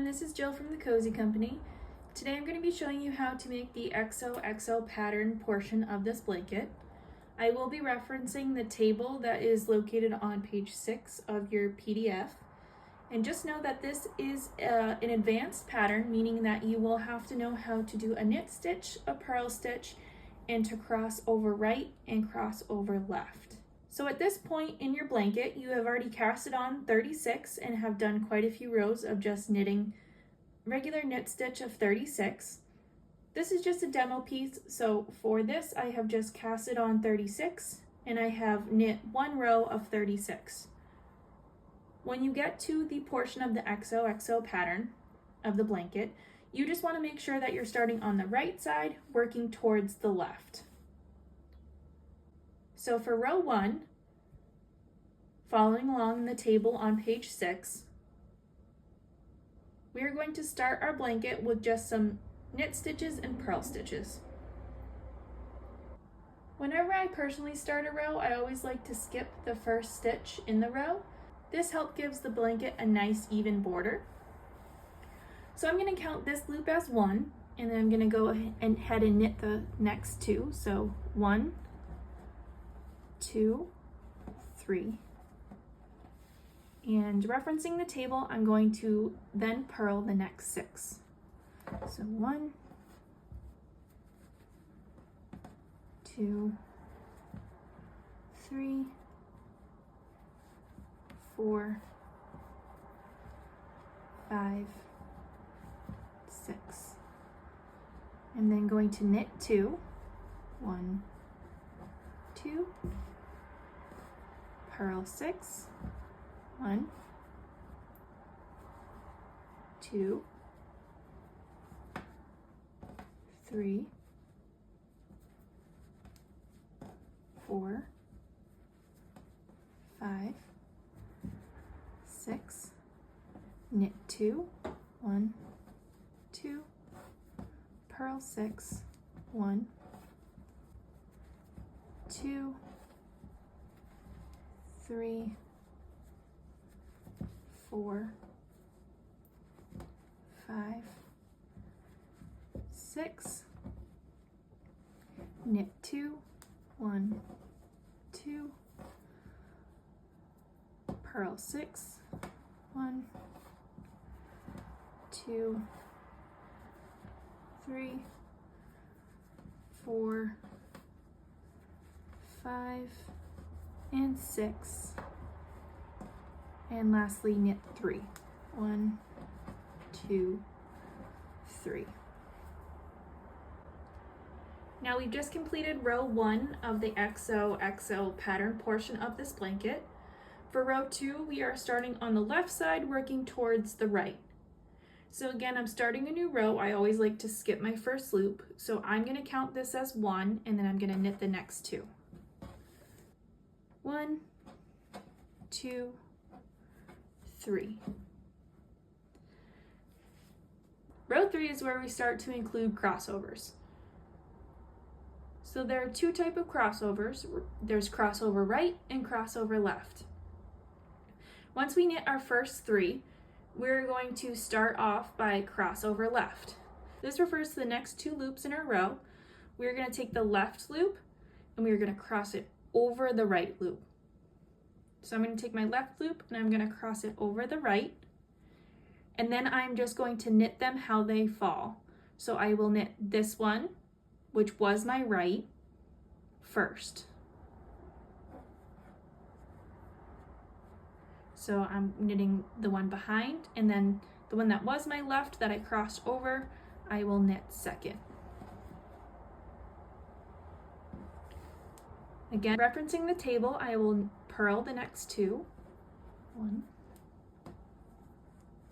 this is Jill from the Cozy Company. Today I'm going to be showing you how to make the XOXO pattern portion of this blanket. I will be referencing the table that is located on page 6 of your PDF. And just know that this is an advanced pattern, meaning that you will have to know how to do a knit stitch, a purl stitch, and to cross over right and cross over left. So at this point in your blanket, you have already casted on 36 and have done quite a few rows of just knitting regular knit stitch of 36. This is just a demo piece, so for this I have just casted on 36 and I have knit one row of 36. When you get to the portion of the XOXO pattern of the blanket, you just want to make sure that you're starting on the right side, working towards the left. So for row 1, following along in the table on page 6, we are going to start our blanket with just some knit stitches and purl stitches. Whenever I personally start a row, I always like to skip the first stitch in the row. This helps gives the blanket a nice even border. So I'm going to count this loop as 1, and then I'm going to go ahead and knit the next 2. So 1, 2, 3. And referencing the table, I'm going to then purl the next 6. So 1, 2, 3, 4, 5, 6. And then going to knit 2. 1, 2, purl 6. 1, 2, 3, 4, 5, 6, knit 2, 1, 2, purl 6, 1, 2, 3, 4, 5, 6, knit 2, 1, 2, purl 6, 1, 2, 3, 4, 5, and 6. And lastly, knit 3. 1, 2, 3. Now we've just completed row 1 of the XOXO pattern portion of this blanket. For row 2, we are starting on the left side, working towards the right. So again, I'm starting a new row. I always like to skip my first loop. So I'm going to count this as 1, and then I'm going to knit the next 2. 1, 2, 3. Row 3 is where we start to include crossovers. So there are 2 types of crossovers. There's crossover right and crossover left. Once we knit our first 3, we're going to start off by crossover left. This refers to the next 2 loops in our row. We're going to take the left loop and we're going to cross it over the right loop. So I'm going to take my left loop and I'm going to cross it over the right. And then I'm just going to knit them how they fall. So I will knit this one, which was my right, first. So I'm knitting the one behind, and then the one that was my left that I crossed over, I will knit second. Again, referencing the table, I will purl the next 2. 1,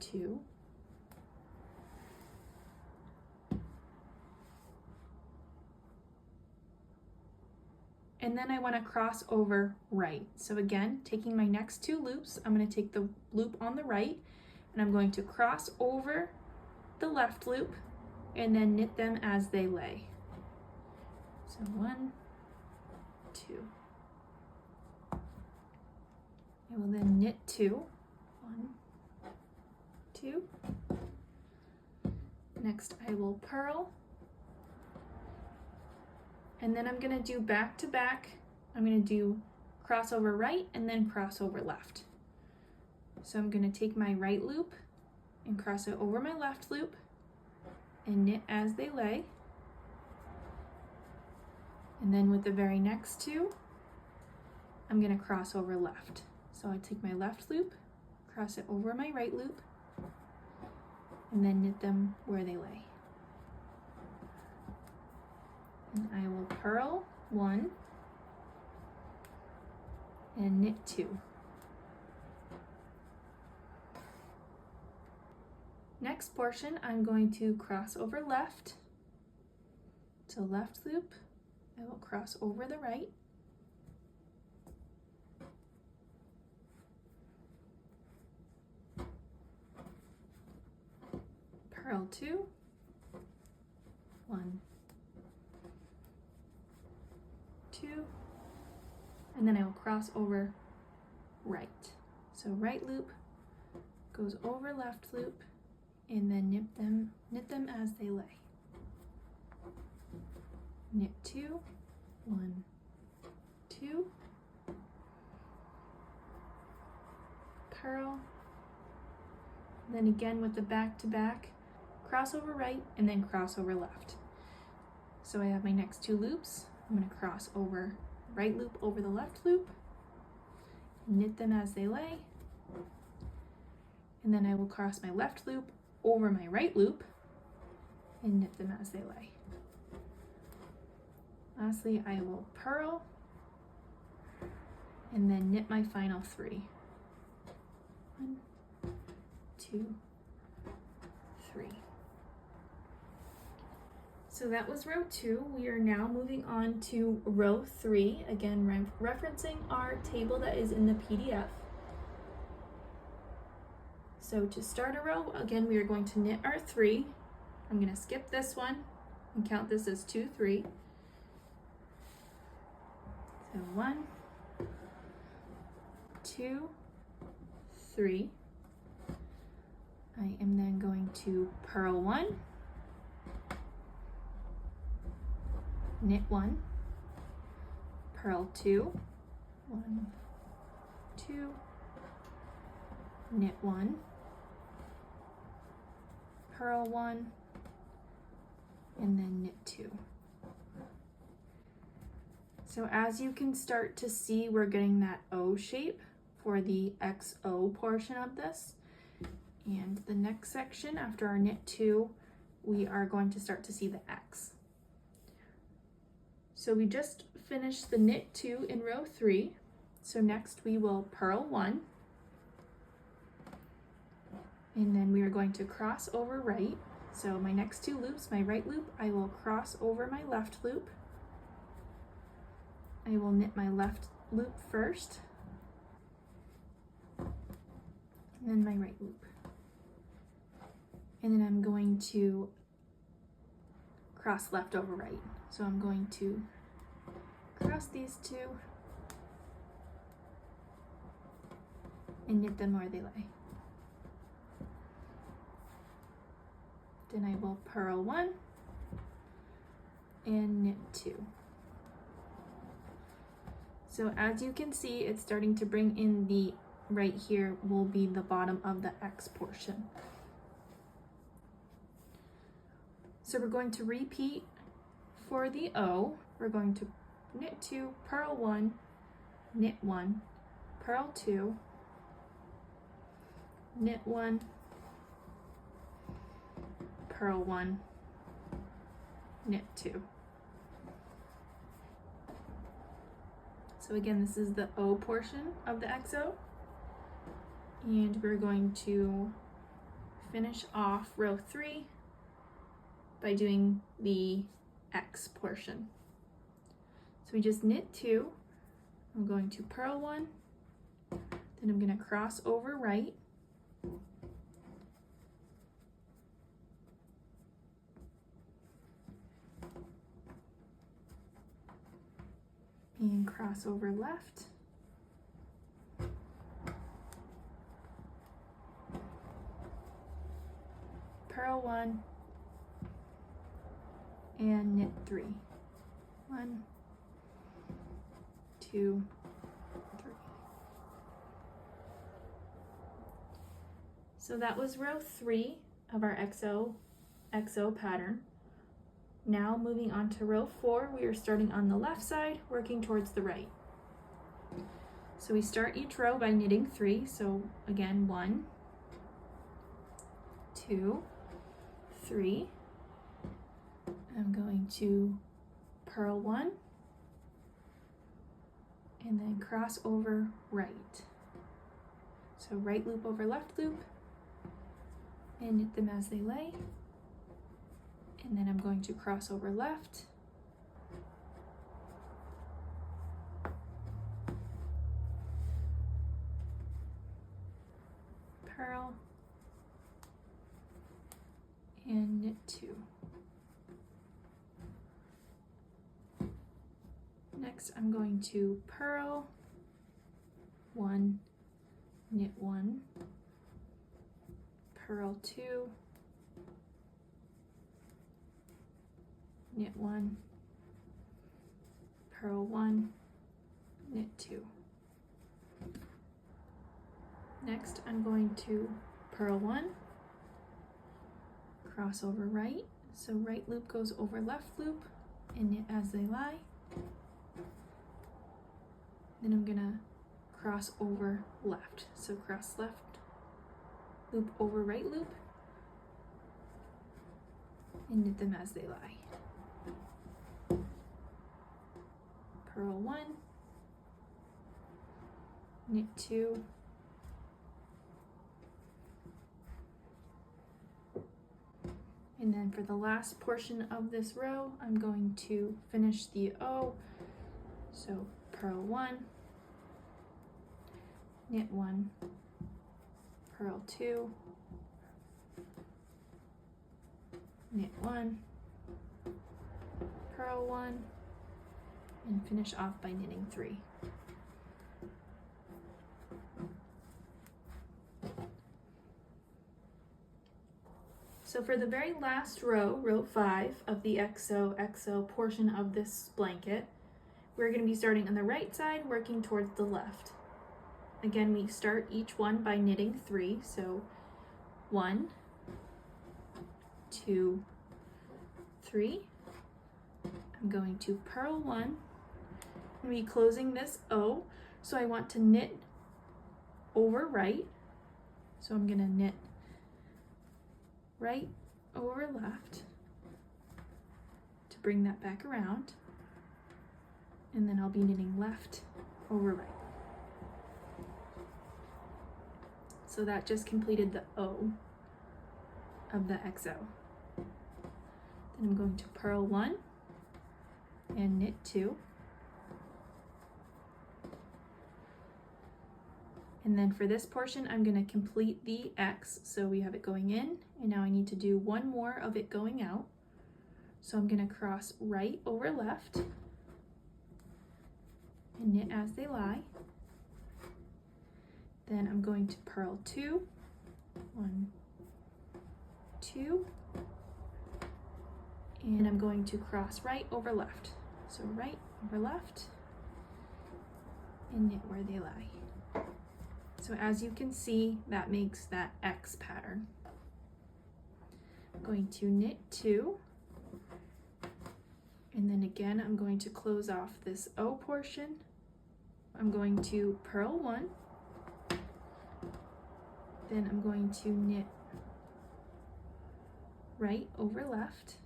2, and then I want to cross over right. So again, taking my next 2 loops, I'm going to take the loop on the right and I'm going to cross over the left loop and then knit them as they lay. So 1, 2. I will then knit 2, 1, 2, Next I will purl, and then I'm going to do back to back. I'm going to do crossover right and then crossover left. So I'm going to take my right loop and cross it over my left loop and knit as they lay. And then with the very next two, I'm going to cross over left. So I take my left loop, cross it over my right loop, and then knit them where they lay. And I will purl 1 and knit 2. Next portion, I'm going to cross over left. So left loop, I will cross over the right. Purl 2, 1, 2, and then I will cross over right. So right loop goes over left loop, and then knit them as they lay. Knit 2, 1, 2, purl, then again with the back to back, cross over right and then cross over left. So I have my next 2 loops. I'm going to cross over right loop over the left loop, knit them as they lay, and then I will cross my left loop over my right loop and knit them as they lay. Lastly, I will purl and then knit my final 3. 1, 2, 3. So that was row 2. We are now moving on to row 3, again referencing our table that is in the PDF. So to start a row, again, we are going to knit our 3. I'm going to skip this one and count this as 2, 3. So 1, 2, 3. I am then going to purl 1, knit 1, purl 2, 1, 2, knit 1, purl 1, and then knit 2. So as you can start to see, we're getting that O shape for the XO portion of this. And the next section after our knit 2, we are going to start to see the X. So we just finished the knit 2 in row 3. So next we will purl 1. And then we are going to cross over right. So my next 2 loops, my right loop, I will cross over my left loop. I will knit my left loop first, and then my right loop. And then I'm going to cross left over right. So I'm going to cross these 2 and knit them where they lay. Then I will purl 1 and knit 2. So as you can see, it's starting to bring in the right here will be the bottom of the X portion. So we're going to repeat for the O. We're going to knit 2, purl 1, knit 1, purl 2, knit 1, purl 1, knit 2. So again, this is the O portion of the XO, and we're going to finish off row 3 by doing the X portion. So we just knit 2, I'm going to purl 1, then I'm going to cross over right, and cross over left, purl 1, and knit 3. 1, 2, 3. So that was row 3 of our XOXO pattern. Now moving on to row 4, we are starting on the left side, working towards the right. So we start each row by knitting 3. So again, 1, 2, 3. I'm going to purl 1 and then cross over right. So right loop over left loop and knit them as they lay. And then I'm going to cross over left, purl, and knit 2. Next I'm going to purl 1, knit 1, purl 2, knit 1, purl 1, knit 2. Next I'm going to purl 1, cross over right, so right loop goes over left loop and knit as they lie. Then I'm gonna cross over left, so cross left loop over right loop and knit them as they lie. Purl 1, knit 2, and then for the last portion of this row, I'm going to finish the O. So purl 1, knit 1, purl 2, knit 1, purl 1, and finish off by knitting 3. So for the very last row, row 5 of the XOXO portion of this blanket, we're going to be starting on the right side, working towards the left. Again, we start each one by knitting 3, so 1, 2, 3. I'm going to purl 1. I'm going to be closing this O, so I want to knit over right. So I'm going to knit right over left to bring that back around, and then I'll be knitting left over right. So that just completed the O of the XO. Then I'm going to purl 1 and knit 2. And then for this portion, I'm going to complete the X. So we have it going in, and now I need to do one more of it going out. So I'm going to cross right over left and knit as they lie. Then I'm going to purl 2, 1, 2, and I'm going to cross right over left. So right over left and knit where they lie. So as you can see, that makes that X pattern. I'm going to knit 2, and then again I'm going to close off this O portion. I'm going to purl 1, then I'm going to knit right over left,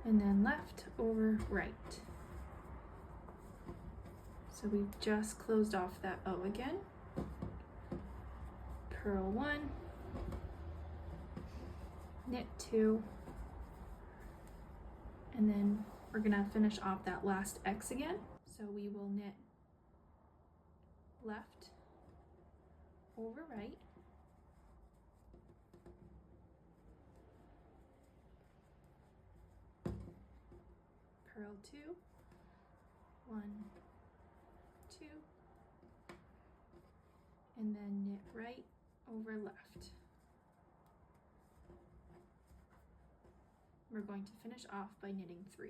and then left over right. So we've just closed off that O again. Purl 1, knit 2, and then we're gonna finish off that last X again. So we will knit left over right, purl 2, 1, 2, and then knit right over left. We're going to finish off by knitting 3.